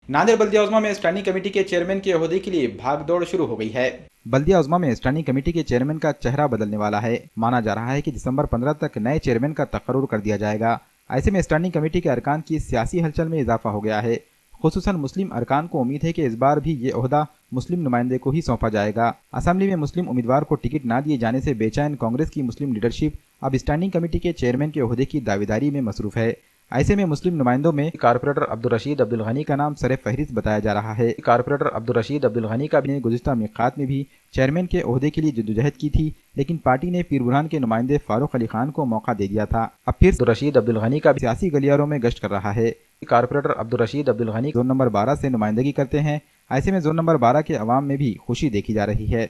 नांदेड़ बल्दिया उज़्मा में standing committee के chairman के ओहदे के लिए भागदौड़ शुरू हो गई है। बल्दिया उज़्मा में स्टैंडिंग कमेटी के चेयरमैन का चेहरा बदलने वाला है। माना जा रहा है कि दिसंबर 15 तक नए चेयरमैन का तकर्रुर कर दिया जाएगा। ऐसे में स्टैंडिंग कमेटी के अरकान की सियासी हलचल में इजाफा हो गया है। खुसूसन मुस्लिम अरकान को उम्मीद है कि इस बार भी ये ओहदा मुस्लिम नुमाइंदे को ही सौंपा जाएगा। असेंबली में मुस्लिम उम्मीदवार को टिकट न दिए जाने से बेचैन कांग्रेस की मुस्लिम लीडरशिप अब स्टैंडिंग कमेटी के चेयरमैन के ओहदे की दावेदारी में मसरूफ है। ऐसे में मुस्लिम नुमाइंदों में कारपोरेटर अब्दुल रशीद अब्दुल गनी का नाम सरे फहरिस्त बताया जा रहा है। कारपोरेटर अब्दुल रशीद अब्दुल गनी का भी गुज़िश्ता मिक़ात में भी चेयरमैन के ओहदे के लिए जद्दोजहद की थी, लेकिन पार्टी ने पीर बुरहान के नुमाइंदे फारूक अली खान को मौका दे दिया था। अब फिर अब्दुल रशीद अब्दुल गनी का सियासी गलियारों में गश्त कर रहा है। Corporator Abdul Rashid Abdul Gani zone number 12 से नुमाइंदगी करते हैं। ऐसे में जोन नंबर 12 के अवाम में भी खुशी देखी जा रही है।